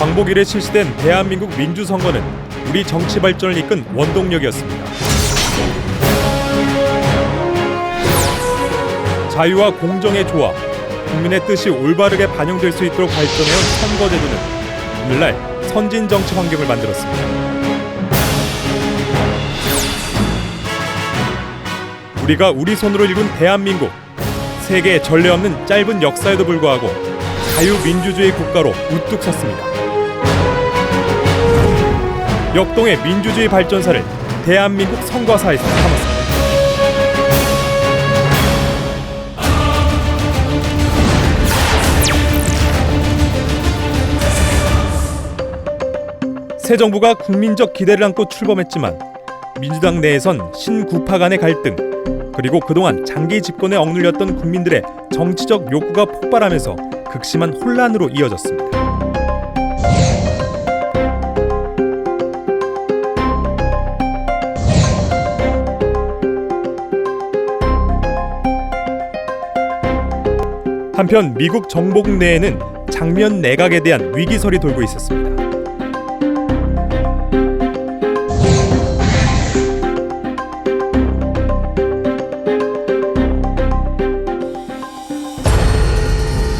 광복 이래 실시된 대한민국 민주선거는 우리 정치 발전을 이끈 원동력이었습니다. 자유와 공정의 조화, 국민의 뜻이 올바르게 반영될 수 있도록 발전해온 선거제도는 오늘날 선진 정치 환경을 만들었습니다. 우리가 우리 손으로 이룬 대한민국, 세계에 전례 없는 짧은 역사에도 불구하고 자유민주주의 국가로 우뚝 섰습니다. 역동의 민주주의 발전사를 대한민국 선거사에서 삼았습니다. 새 정부가 국민적 기대를 안고 출범했지만 민주당 내에선 신구파 간의 갈등, 그리고 그동안 장기 집권에 억눌렸던 국민들의 정치적 욕구가 폭발하면서 극심한 혼란으로 이어졌습니다. 한편 미국 정보국 내에는 장면 내각에 대한 위기설이 돌고 있었습니다.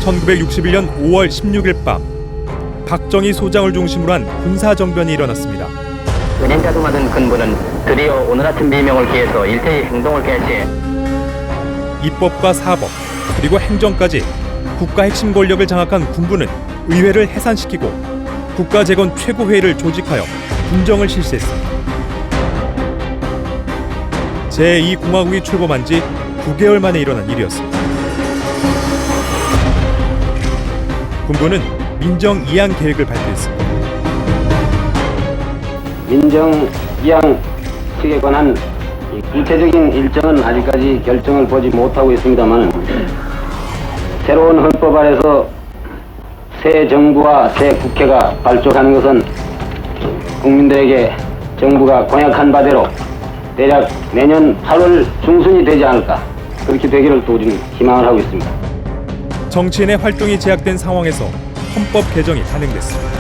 (1961년 5월 16일) 밤 박정희 소장을 중심으로 한 군사정변이 일어났습니다. 은행자도 맞은 근부는 드디어 오늘 아침 비명을 기해서 일제히 행동을 개시해 입법과 사법 그리고 행정까지 국가 핵심 권력을 장악한 군부는 의회를 해산시키고 국가재건 최고회의를 조직하여 군정을 실시했습니다. 제2공화국이 출범한 지 9개월 만에 일어난 일이었습니다. 군부는 민정 이양 계획을 발표했습니다. 민정 이양 측에 관한 구체적인 일정은 아직까지 결정을 보지 못하고 있습니다만, 새로운 헌법 아래서 새 정부와 새 국회가 발족하는 것은 국민들에게 정부가 공약한 바대로 대략 내년 8월 중순이 되지 않을까, 그렇게 되기를 또 우리는 희망을 하고 있습니다. 정치인의 활동이 제약된 상황에서 헌법 개정이 단행됐습니다.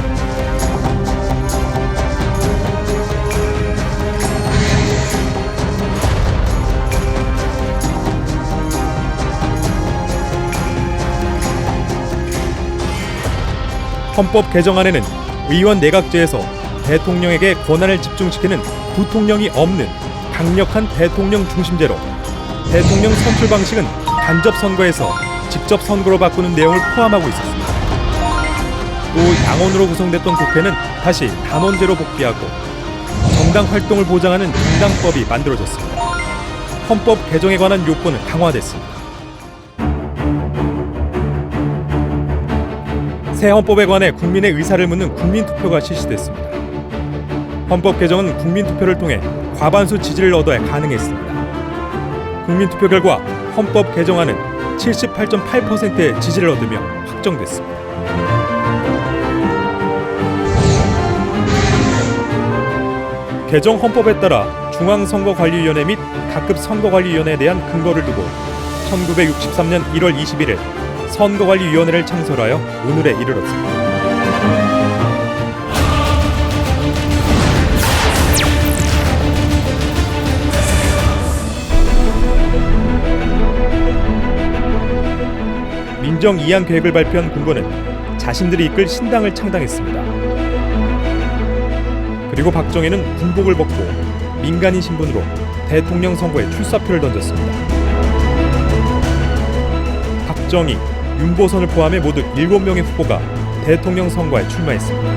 헌법 개정안에는 의원 내각제에서 대통령에게 권한을 집중시키는 부통령이 없는 강력한 대통령 중심제로 대통령 선출 방식은 간접 선거에서 직접 선거로 바꾸는 내용을 포함하고 있었습니다. 또 양원으로 구성됐던 국회는 다시 단원제로 복귀하고 정당 활동을 보장하는 정당법이 만들어졌습니다. 헌법 개정에 관한 요건은 강화됐습니다. 새 헌법에 관해 국민의 의사를 묻는 국민투표가 실시됐습니다. 헌법 개정은 국민투표를 통해 과반수 지지를 얻어야 가능했습니다. 국민투표 결과 헌법 개정안은 78.8%의 지지를 얻으며 확정됐습니다. 개정 헌법에 따라 중앙선거관리위원회 및 각급 선거관리위원회에 대한 근거를 두고 1963년 1월 21일 선거관리위원회를 창설하여 오늘에 이르렀습니다. 민정 이양 계획을 발표한 군부는 자신들이 이끌 신당을 창당했습니다. 그리고 박정희는 군복을 벗고 민간인 신분으로 대통령 선거에 출사표를 던졌습니다. 박정희, 윤보선을 포함해 모두 7명의 후보가 대통령 선거에 출마했습니다.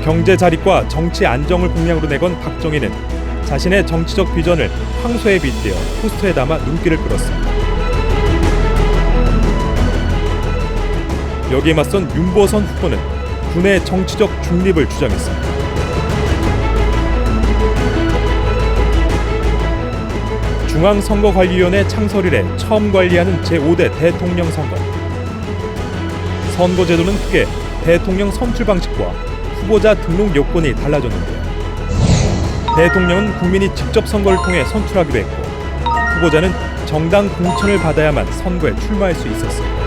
경제 자립과 정치 안정을 공약으로 내건 박정희는 자신의 정치적 비전을 황소에 빗대어 포스터에 담아 눈길을 끌었습니다. 여기에 맞선 윤보선 후보는 군의 정치적 중립을 주장했습니다. 중앙선거관리위원회 창설 이래 처음 관리하는 제5대 대통령 선거. 선거제도는 크게 대통령 선출 방식과 후보자 등록 요건이 달라졌는데요. 대통령은 국민이 직접 선거를 통해 선출하기로 했고, 후보자는 정당 공천을 받아야만 선거에 출마할 수 있었습니다.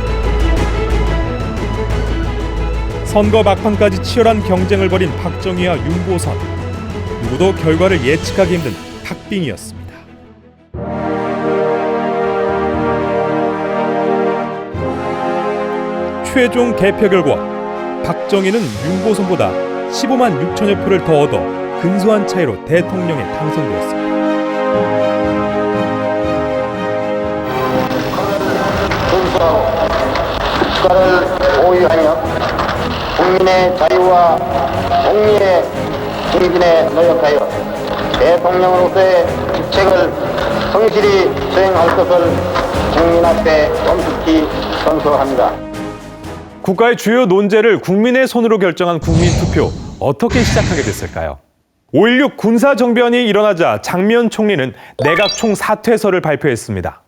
선거 막판까지 치열한 경쟁을 벌인 박정희와 윤보선. 누구도 결과를 예측하기 힘든 박빙이었습니다. 최종 개표 결과 박정희는 윤보선보다 15만 6천여 표를 더 얻어 근소한 차이로 대통령에 당선되었습니다. 순수하고 국가를 보유하며 국민의 자유와 공리의 승진에 노력하여 대통령으로서의 직책을 성실히 수행할 것을 국민 앞에 엄숙히 선서합니다. 국가의 주요 논제를 국민의 손으로 결정한 국민투표, 어떻게 시작하게 됐을까요? 5.16 군사정변이 일어나자 장미연 총리는 내각 총사퇴서를 발표했습니다.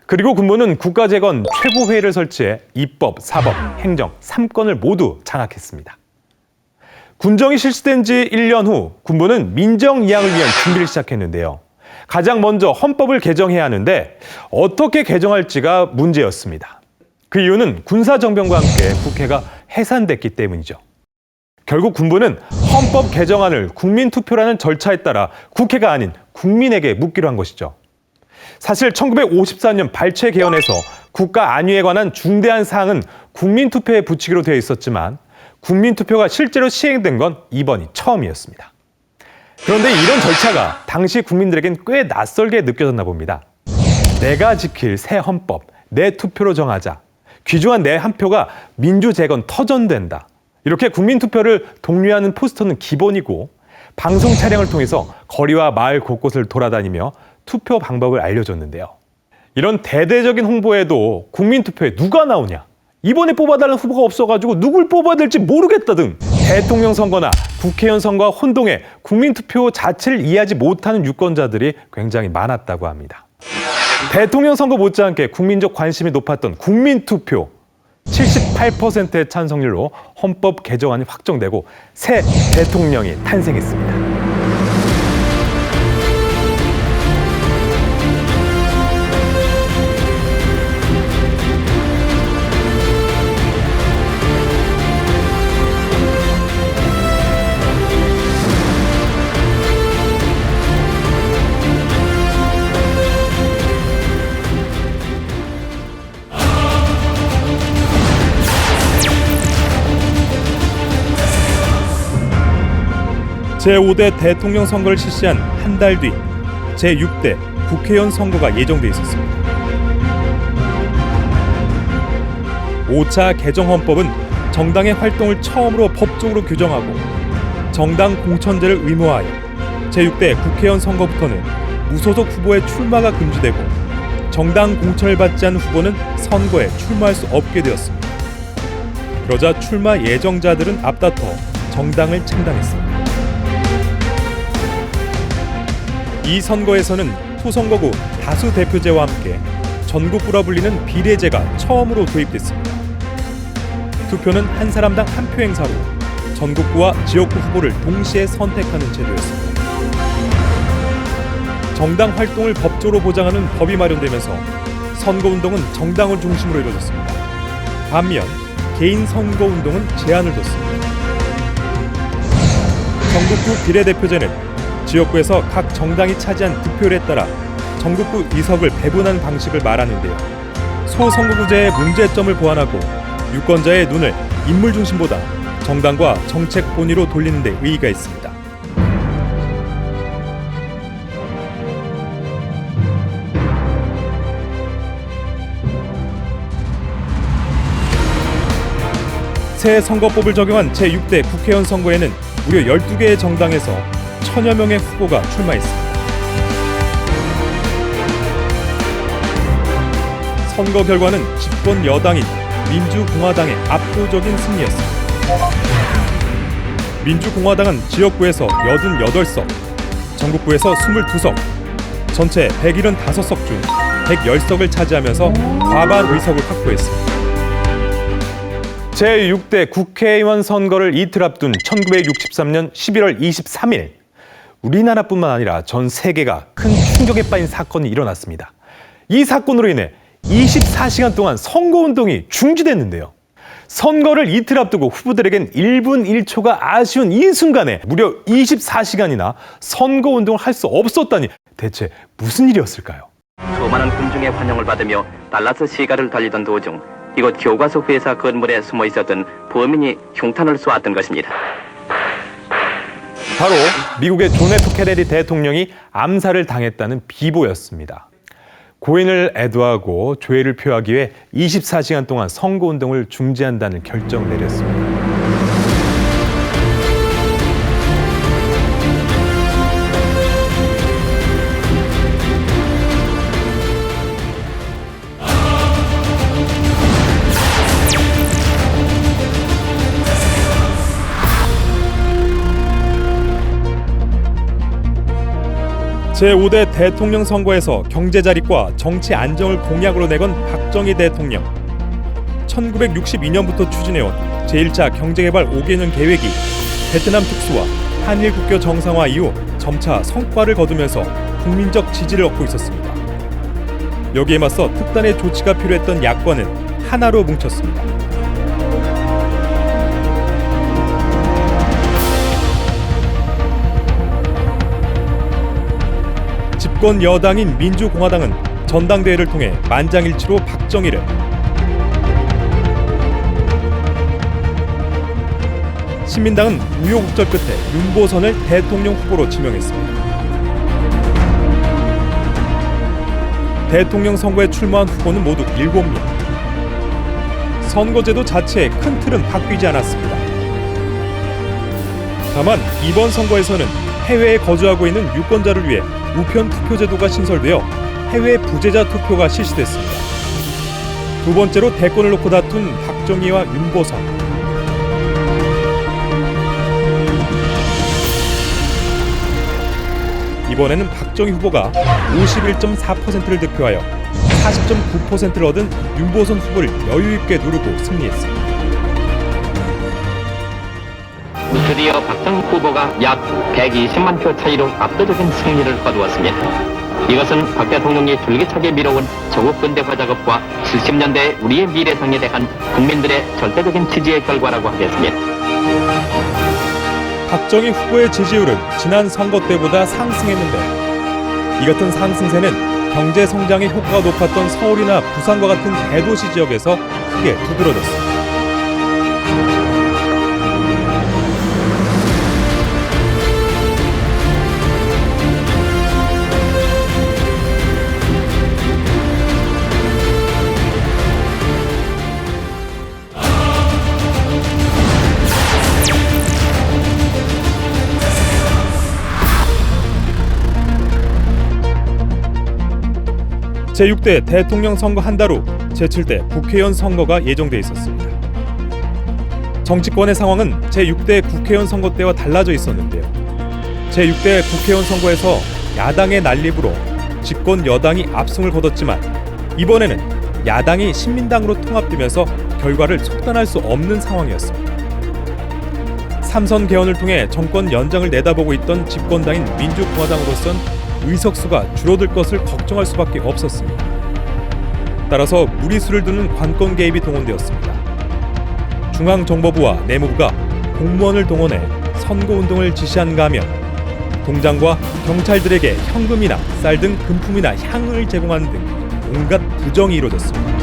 그리고 군부는 국가재건 최고회의를 설치해 입법, 사법, 행정 3권을 모두 장악했습니다. 군정이 실시된 지 1년 후 군부는 민정이양을 위한 준비를 시작했는데요. 가장 먼저 헌법을 개정해야 하는데 어떻게 개정할지가 문제였습니다. 그 이유는 군사정변과 함께 국회가 해산됐기 때문이죠. 결국 군부는 헌법 개정안을 국민투표라는 절차에 따라 국회가 아닌 국민에게 묻기로 한 것이죠. 사실 1954년 발췌 개헌에서 국가 안위에 관한 중대한 사항은 국민투표에 붙이기로 되어 있었지만 국민투표가 실제로 시행된 건 이번이 처음이었습니다. 그런데 이런 절차가 당시 국민들에겐 꽤 낯설게 느껴졌나 봅니다. 내가 지킬 새 헌법, 내 투표로 정하자. 귀중한 내 한 표가 민주재건 터전된다. 이렇게 국민투표를 독려하는 포스터는 기본이고 방송 촬영을 통해서 거리와 마을 곳곳을 돌아다니며 투표 방법을 알려줬는데요. 이런 대대적인 홍보에도 국민투표에 누가 나오냐, 이번에 뽑아달라는 후보가 없어가지고 누굴 뽑아야 될지 모르겠다 등 대통령 선거나 국회의원 선거와 혼동해 국민투표 자체를 이해하지 못하는 유권자들이 굉장히 많았다고 합니다. 대통령 선거 못지않게 국민적 관심이 높았던 국민투표, 78%의 찬성률로 헌법 개정안이 확정되고 새 대통령이 탄생했습니다. 제5대 대통령 선거를 실시한 한 달 뒤 제6대 국회의원 선거가 예정돼 있었습니다. 5차 개정헌법은 정당의 활동을 처음으로 법적으로 규정하고 정당 공천제를 의무화하여 제6대 국회의원 선거부터는 무소속 후보의 출마가 금지되고 정당 공천을 받지 않은 후보는 선거에 출마할 수 없게 되었습니다. 그러자 출마 예정자들은 앞다퉈 정당을 창당했습니다. 이 선거에서는 소선거구 다수 대표제와 함께 전국구라 불리는 비례제가 처음으로 도입됐습니다. 투표는 한 사람당 한 표 행사로 전국구와 지역구 후보를 동시에 선택하는 제도였습니다. 정당 활동을 법적으로 보장하는 법이 마련되면서 선거운동은 정당을 중심으로 이루어졌습니다. 반면 개인 선거운동은 제한을 뒀습니다. 전국구 비례대표제는 지역구에서 각 정당이 차지한 득표율에 따라 전국구 의석을 배분하는 방식을 말하는데요. 소선거구제의 문제점을 보완하고 유권자의 눈을 인물 중심보다 정당과 정책 본위로 돌리는 데 의의가 있습니다. 새 선거법을 적용한 제6대 국회의원 선거에는 무려 12개의 정당에서 1000여 명의 후보가 출마했습니다. 선거 결과는 집권 여당인 민주공화당의 압도적인 승리였습니다. 민주공화당은 지역구에서 88석, 전국구에서 22석, 전체 175석 중 110석을 차지하면서 과반 의석을 확보했습니다. 제6대 국회의원 선거를 이틀 앞둔 1963년 11월 23일, 우리나라뿐만 아니라 전 세계가 큰 충격에 빠진 사건이 일어났습니다. 이 사건으로 인해 24시간 동안 선거운동이 중지됐는데요. 선거를 이틀 앞두고 후보들에겐 1분 1초가 아쉬운 이 순간에 무려 24시간이나 선거운동을 할 수 없었다니 대체 무슨 일이었을까요? 수많은 군중의 환영을 받으며 달라스 시가를 달리던 도중 이곳 교과서 회사 건물에 숨어 있었던 범인이 흉탄을 쏘았던 것입니다. 바로 미국의 존 F 케네디 대통령이 암살을 당했다는 비보였습니다. 고인을 애도하고 조의를 표하기 위해 24시간 동안 선거운동을 중지한다는 결정을 내렸습니다. 제5대 대통령 선거에서 경제 자립과 정치 안정을 공약으로 내건 박정희 대통령. 1962년부터 추진해온 제1차 경제개발 5개년 계획이 베트남 특수와 한일 국교 정상화 이후 점차 성과를 거두면서 국민적 지지를 얻고 있었습니다. 여기에 맞서 특단의 조치가 필요했던 야권은 하나로 뭉쳤습니다. 집권 여당인 민주공화당은 전당대회를 통해 만장일치로 박정희를, 신민당은 우여곡절 끝에 윤보선을 대통령 후보로 지명했습니다. 대통령 선거에 출마한 후보는 모두 7명. 선거제도 자체의 큰 틀은 바뀌지 않았습니다. 다만 이번 선거에서는 해외에 거주하고 있는 유권자를 위해 우편 투표제도가 신설되어 해외 부재자 투표가 실시됐습니다. 두 번째로 대권을 놓고 다툰 박정희와 윤보선. 이번에는 박정희 후보가 51.4%를 득표하여 40.9%를 얻은 윤보선 후보를 여유 있게 누르고 승리했습니다. 드디어 박정희 후보가 약 120만 표 차이로 압도적인 승리를 거두었습니다. 이것은 박 대통령이 줄기차게 밀어온 조국 근대화 작업과 70년대 우리의 미래상에 대한 국민들의 절대적인 지지의 결과라고 하겠습니다. 박정희 후보의 지지율은 지난 선거 때보다 상승했는데 이 같은 상승세는 경제 성장의 효과가 높았던 서울이나 부산과 같은 대도시 지역에서 크게 두드러졌습니다. 제6대 대통령 선거 한 달 후 제7대 국회의원 선거가 예정돼 있었습니다. 정치권의 상황은 제6대 국회의원 선거 때와 달라져 있었는데요. 제6대 국회의원 선거에서 야당의 난립으로 집권 여당이 압승을 거뒀지만 이번에는 야당이 신민당으로 통합되면서 결과를 속단할 수 없는 상황이었습니다. 3선 개헌을 통해 정권 연장을 내다보고 있던 집권당인 민주공화당으로선 의석수가 줄어들 것을 걱정할 수밖에 없었습니다. 따라서 무리수를 두는 관권 개입이 동원되었습니다. 중앙정보부와 내무부가 공무원을 동원해 선거운동을 지시한가 하면 동장과 경찰들에게 현금이나 쌀 등 금품이나 향을 제공하는 등 온갖 부정이 이루어졌습니다.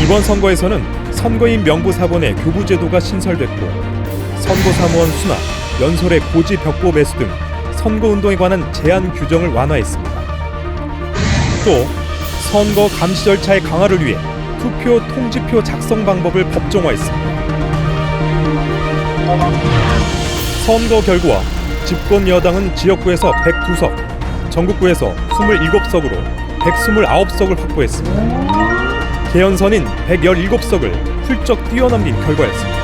이번 선거에서는 선거인 명부 사본의 교부 제도가 신설됐고 선거사무원 수납, 연설의 고지 벽보 매수 등 선거운동에 관한 제한 규정을 완화했습니다. 또 선거 감시 절차의 강화를 위해 투표 통지표 작성 방법을 법정화했습니다. 선거 결과 집권 여당은 지역구에서 102석, 전국구에서 27석으로 129석을 확보했습니다. 개헌선인 117석을 훌쩍 뛰어넘긴 결과였습니다.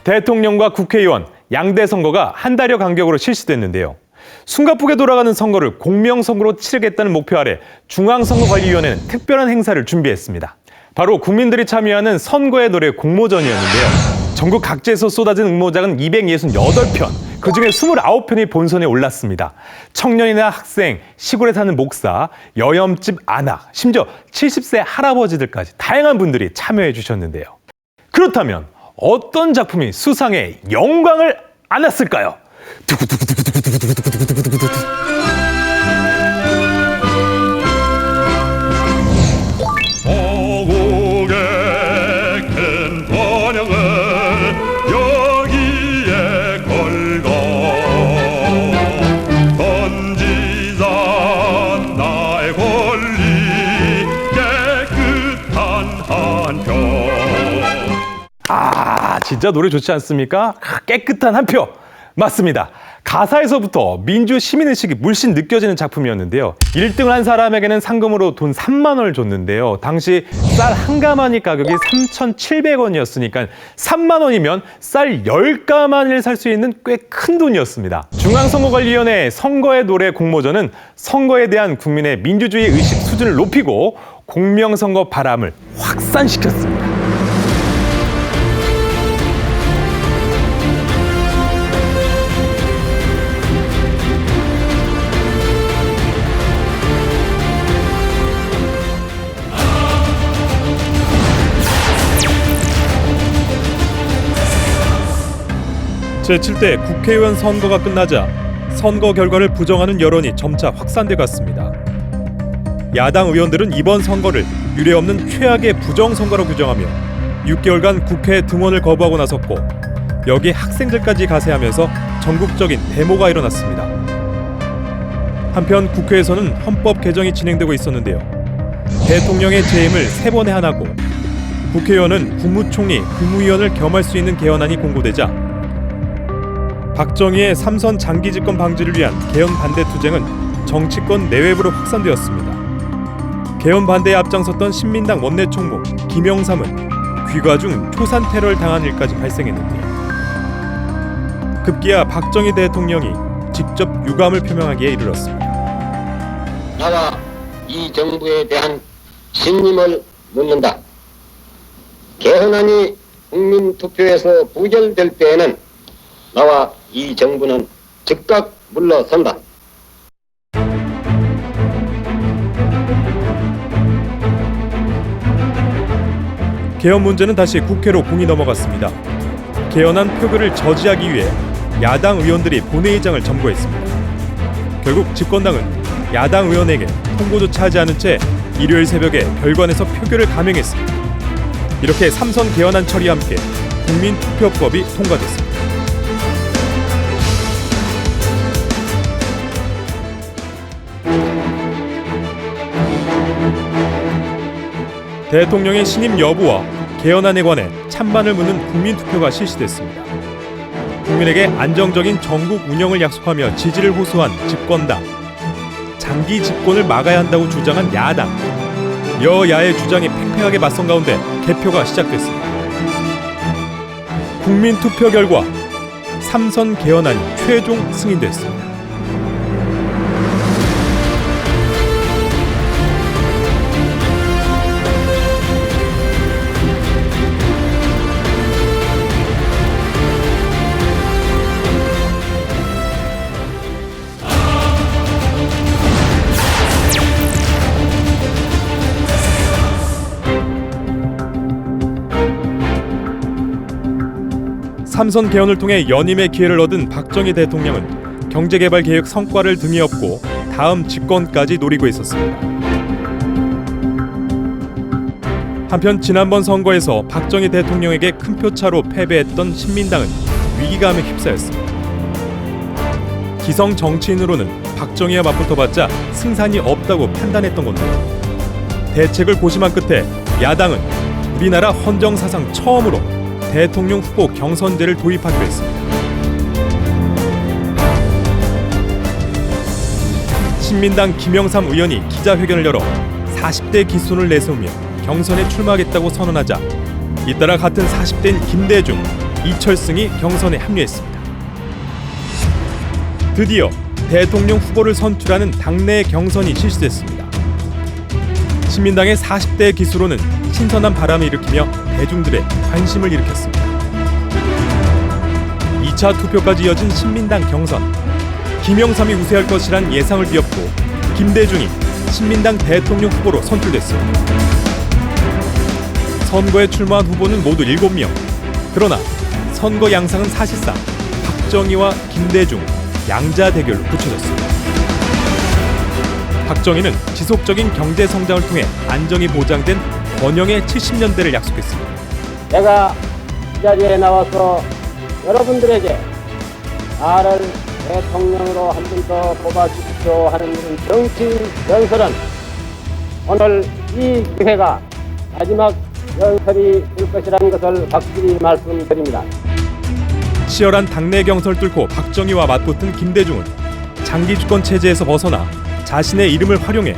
대통령과 국회의원, 양대 선거가 한 달여 간격으로 실시됐는데요. 숨가쁘게 돌아가는 선거를 공명선거로 치르겠다는 목표 아래 중앙선거관리위원회는 특별한 행사를 준비했습니다. 바로 국민들이 참여하는 선거의 노래 공모전이었는데요. 전국 각지에서 쏟아진 응모작은 268편, 그중에 29편이 본선에 올랐습니다. 청년이나 학생, 시골에 사는 목사, 여염집 아낙, 심지어 70세 할아버지들까지 다양한 분들이 참여해 주셨는데요. 그렇다면 어떤 작품이 수상의 영광을 안았을까요? 어국의 큰 번영을 여기에 걸고 던지자 나의 권리 깨끗한 한 표. 진짜 노래 좋지 않습니까? 깨끗한 한 표. 맞습니다. 가사에서부터 민주 시민의식이 물씬 느껴지는 작품이었는데요. 1등을 한 사람에게는 상금으로 돈 3만 원을 줬는데요. 당시 쌀 한 가마니 가격이 3,700원이었으니까 3만 원이면 쌀 10가마니를 살 수 있는 꽤 큰 돈이었습니다. 중앙선거관리위원회 선거의 노래 공모전은 선거에 대한 국민의 민주주의 의식 수준을 높이고 공명선거 바람을 확산시켰습니다. 제7대 국회의원 선거가 끝나자 선거 결과를 부정하는 여론이 점차 확산돼 갔습니다. 야당 의원들은 이번 선거를 유례없는 최악의 부정선거로 규정하며 6개월간 국회 등원을 거부하고 나섰고 여기에 학생들까지 가세하면서 전국적인 데모가 일어났습니다. 한편 국회에서는 헌법 개정이 진행되고 있었는데요. 대통령의 재임을 3번에 한하고 국회의원은 국무총리, 국무위원을 겸할 수 있는 개헌안이 공고되자 박정희의 3선 장기 집권 방지를 위한 개헌 반대 투쟁은 정치권 내외부로 확산되었습니다. 개헌 반대에 앞장섰던 신민당 원내총무 김영삼은 귀가 중 초산 테러를 당한 일까지 발생했는데요. 급기야 박정희 대통령이 직접 유감을 표명하기에 이르렀습니다. 나와 이 정부에 대한 신임을 묻는다. 개헌안이 국민투표에서 부결될 때에는 나와 이 정부는 즉각 물러선다. 개헌 문제는 다시 국회로 공이 넘어갔습니다. 개헌안 표결을 저지하기 위해 야당 의원들이 본회의장을 점거했습니다. 결국 집권당은 야당 의원에게 통보조차 하지 않은 채 일요일 새벽에 별관에서 표결을 감행했습니다. 이렇게 3선 개헌안 처리와 함께 국민투표법이 통과됐습니다. 대통령의 신임 여부와 개헌안에 관해 찬반을 묻는 국민투표가 실시됐습니다. 국민에게 안정적인 정국 운영을 약속하며 지지를 호소한 집권당, 장기 집권을 막아야 한다고 주장한 야당, 여야의 주장이 팽팽하게 맞선 가운데 개표가 시작됐습니다. 국민투표 결과 3선 개헌안이 최종 승인됐습니다. 삼선 개헌을 통해 연임의 기회를 얻은 박정희 대통령은 경제개발 계획 성과를 등에 업고 다음 집권까지 노리고 있었습니다. 한편 지난번 선거에서 박정희 대통령에게 큰 표차로 패배했던 신민당은 위기감에 휩싸였습니다. 기성 정치인으로는 박정희와 맞붙어봤자 승산이 없다고 판단했던 건데요. 대책을 고심한 끝에 야당은 우리나라 헌정사상 처음으로 대통령 후보 경선제를 도입하기로 했습니다. 신민당 김영삼 의원이 기자회견을 열어 40대 기손을 내세우며 경선에 출마하겠다고 선언하자 잇따라 같은 40대인 김대중, 이철승이 경선에 합류했습니다. 드디어 대통령 후보를 선출하는 당내 경선이 실시됐습니다. 신민당의 40대 기수로는 신선한 바람을 일으키며 대중들의 관심을 일으켰습니다. 2차 투표까지 이어진 신민당 경선. 김영삼이 우세할 것이란 예상을 띄었고 김대중이 신민당 대통령 후보로 선출됐습니다. 선거에 출마한 후보는 모두 7명. 그러나 선거 양상은 사실상 박정희와 김대중 양자 대결로 굳혀졌습니다. 박정희는 지속적인 경제 성장을 통해 안정이 보장된 번영의 70년대를 약속했습니다. 내가 이 자리에 나와서 여러분들에게 나를 대통령으로 한 번 더 뽑아주십시오 하는 이런 정치 연설은 오늘 이 기회가 마지막 연설이 될 것이라는 것을 확실히 말씀드립니다. 치열한 당내 경선을 뚫고 박정희와 맞붙은 김대중은 장기 주권 체제에서 벗어나 자신의 이름을 활용해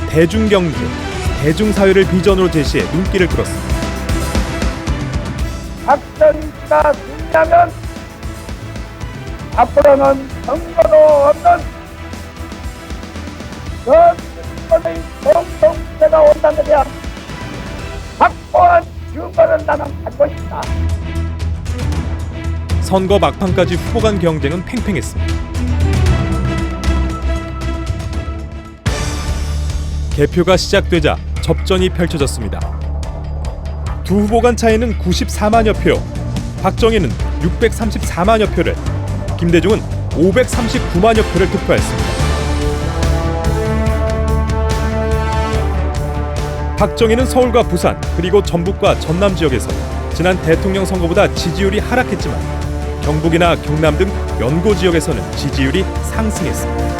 대중경제, 대중사회를 비전으로 제시해 눈길을 끌었습니다. 박정희가 승리하면 앞으로는 선거도 없는 전 인권의 공동체가 온다는 데 대한 확고한 증거를 나는 갖고 있다. 선거 막판까지 후보 간 경쟁은 팽팽했습니다. 개표가 시작되자 접전이 펼쳐졌습니다. 두 후보 간 차이는 94만여 표, 박정희는 634만여 표를, 김대중은 539만여 표를 득표했습니다. 박정희는 서울과 부산 그리고 전북과 전남 지역에서 지난 대통령 선거보다 지지율이 하락했지만 경북이나 경남 등 연고 지역에서는 지지율이 상승했습니다.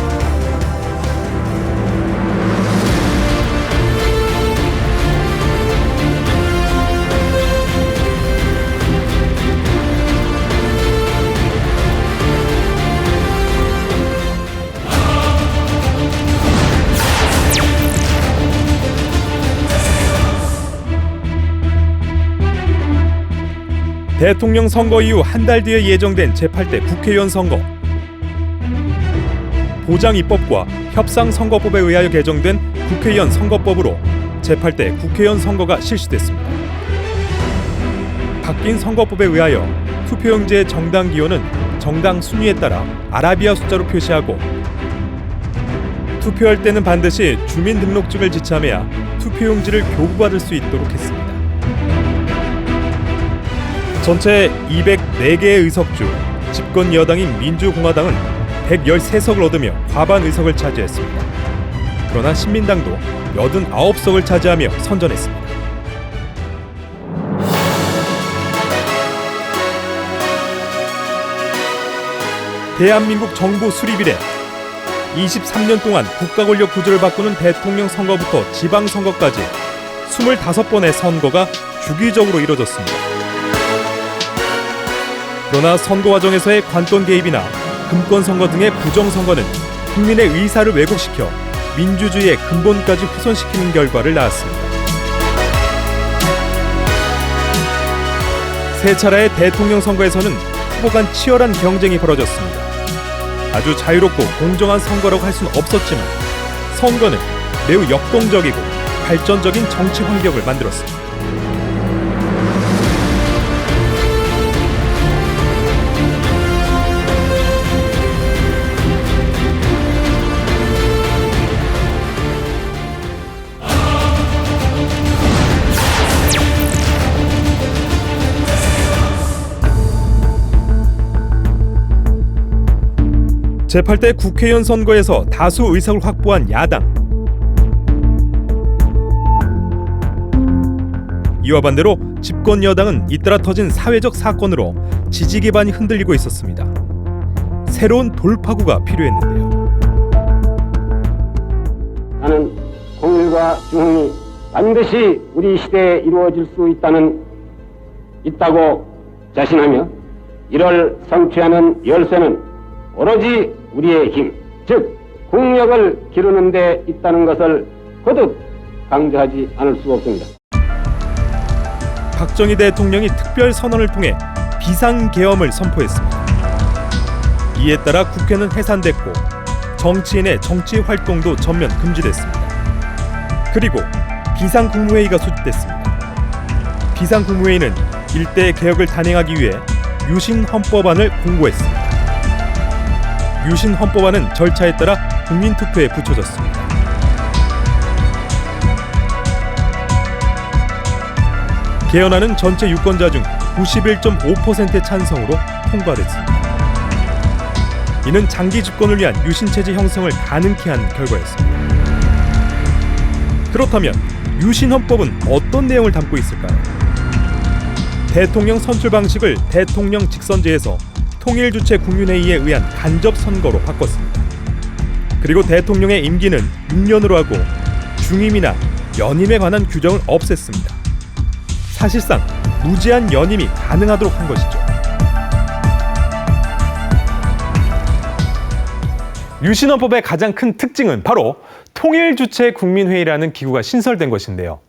대통령 선거 이후 한 달 뒤에 예정된 제8대 국회의원 선거. 보장입법과 협상선거법에 의하여 개정된 국회의원 선거법으로 제8대 국회의원 선거가 실시됐습니다. 바뀐 선거법에 의하여 투표용지의 정당 기호는 정당 순위에 따라 아라비아 숫자로 표시하고 투표할 때는 반드시 주민등록증을 지참해야 투표용지를 교부받을 수 있도록 했습니다. 전체 204개의 의석 중 집권 여당인 민주공화당은 113석을 얻으며 과반 의석을 차지했습니다. 그러나 신민당도 89석을 차지하며 선전했습니다. 대한민국 정부 수립 이래 23년 동안 국가 권력 구조를 바꾸는 대통령 선거부터 지방선거까지 25번의 선거가 주기적으로 이뤄졌습니다. 그러나 선거 과정에서의 관돈 개입이나 금권 선거 등의 부정 선거는 국민의 의사를 왜곡시켜 민주주의의 근본까지 훼손시키는 결과를 낳았습니다. 세 차례의 대통령 선거에서는 후보 간 치열한 경쟁이 벌어졌습니다. 아주 자유롭고 공정한 선거라고 할 수는 없었지만 선거는 매우 역동적이고 발전적인 정치 환경을 만들었습니다. 제8대 국회의원 선거에서 다수 의석을 확보한 야당. 이와 반대로 집권 여당은 잇따라 터진 사회적 사건으로 지지 기반이 흔들리고 있었습니다. 새로운 돌파구가 필요했는데요. 나는 통일과 중흥이 반드시 우리 시대에 이루어질 수 있다고 자신하며 이를 성취하는 열쇠는 오로지 우리의 힘, 즉 국력을 기르는 데 있다는 것을 거듭 강조하지 않을 수 없습니다. 박정희 대통령이 특별 선언을 통해 비상계엄을 선포했습니다. 이에 따라 국회는 해산됐고 정치인의 정치 활동도 전면 금지됐습니다. 그리고 비상국무회의가 소집됐습니다. 비상국무회의는 일대 개혁을 단행하기 위해 유신 헌법안을 공고했습니다. 유신 헌법안은 절차에 따라 국민투표에 붙여졌습니다. 개헌안은 전체 유권자 중 91.5%의 찬성으로 통과됐습니다. 이는 장기 집권을 위한 유신체제 형성을 가능케 한 결과였습니다. 그렇다면 유신헌법은 어떤 내용을 담고 있을까요? 대통령 선출 방식을 대통령 직선제에서 통일주체 국민회의에 의한 간접선거로 바꿨습니다. 그리고 대통령의 임기는 6년으로 하고 중임이나 연임에 관한 규정을 없앴습니다. 사실상 무제한 연임이 가능하도록 한 것이죠. 유신헌법의 가장 큰 특징은 바로 통일주체 국민회의라는 기구가 신설된 것인데요.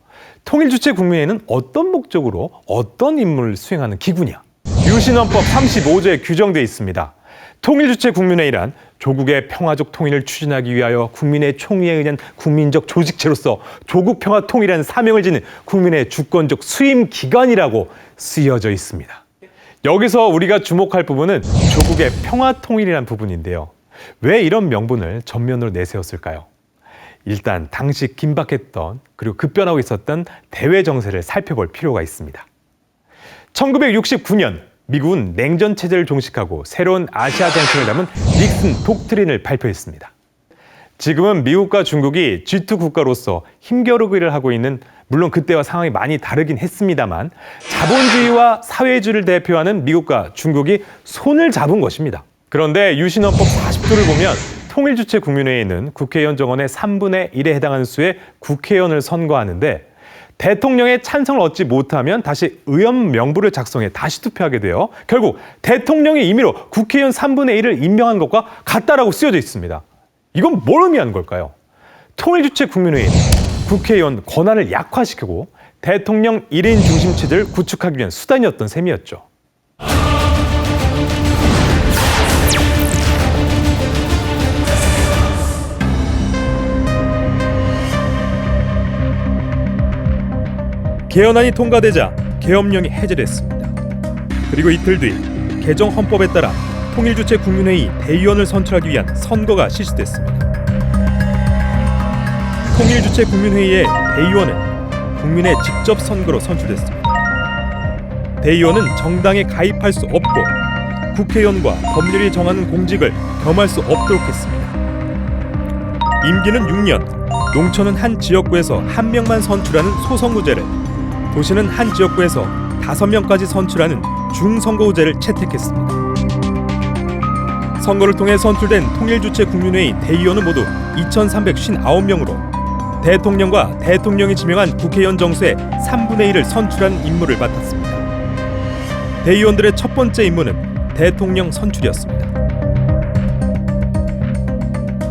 통일주체 국민회의는 어떤 목적으로 어떤 임무를 수행하는 기구냐? 유신헌법 35조에 규정되어 있습니다. 통일주체 국민회의란 조국의 평화적 통일을 추진하기 위하여 국민의 총의에 의한 국민적 조직체로서 조국 평화 통일이라는 사명을 지닌 국민의 주권적 수임 기관이라고 쓰여져 있습니다. 여기서 우리가 주목할 부분은 조국의 평화 통일이라는 부분인데요. 왜 이런 명분을 전면으로 내세웠을까요? 일단 당시 긴박했던 그리고 급변하고 있었던 대외 정세를 살펴볼 필요가 있습니다. 1969년 미국은 냉전 체제를 종식하고 새로운 아시아 정책을 담은 닉슨 독트린을 발표했습니다. 지금은 미국과 중국이 G2 국가로서 힘겨루기를 하고 있는, 물론 그때와 상황이 많이 다르긴 했습니다만, 자본주의와 사회주의를 대표하는 미국과 중국이 손을 잡은 것입니다. 그런데 유신헌법 40조를 보면 통일주체 국민회의는 국회의원 정원의 3분의 1에 해당하는 수의 국회의원을 선거하는데, 대통령의 찬성을 얻지 못하면 다시 의원 명부를 작성해 다시 투표하게 되어 결국 대통령이 임의로 국회의원 3분의 1을 임명한 것과 같다라고 쓰여져 있습니다. 이건 뭘 의미하는 걸까요? 통일주체 국민회의는 국회의원 권한을 약화시키고 대통령 1인 중심 체제를 구축하기 위한 수단이었던 셈이었죠. 개헌안이 통과되자 계엄령이 해제됐습니다. 그리고 이틀 뒤 개정 헌법에 따라 통일주체 국민회의 대의원을 선출하기 위한 선거가 실시됐습니다. 통일주체 국민회의의 대의원은 국민의 직접 선거로 선출됐습니다. 대의원은 정당에 가입할 수 없고 국회의원과 법률이 정하는 공직을 겸할 수 없도록 했습니다. 임기는 6년, 농촌은 한 지역구에서 1명만 선출하는 소선거제를, 도시는 한 지역구에서 5명까지 선출하는 중선거구제를 채택했습니다. 선거를 통해 선출된 통일주체 국민회의 대의원은 모두 2,359명으로 대통령과 대통령이 지명한 국회의원 정수의 3분의 1을 선출하는 임무를 맡았습니다. 대의원들의 첫 번째 임무는 대통령 선출이었습니다.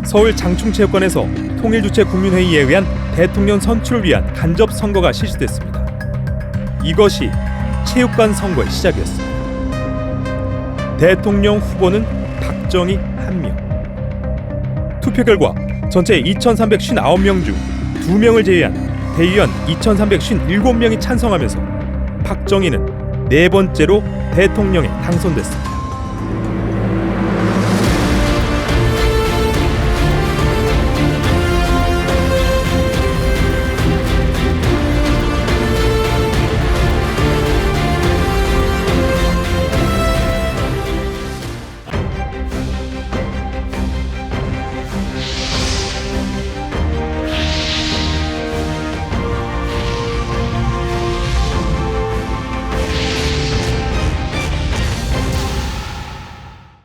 서울 장충체육관에서 통일주체 국민회의에 의한 대통령 선출을 위한 간접 선거가 실시됐습니다. 이것이 체육관 선거의 시작이었습니다. 대통령 후보는 박정희 1명. 투표 결과 전체 2,359명 중 2명을 제외한 대의원 2,357명이 찬성하면서 박정희는 4번째로 대통령에 당선됐습니다.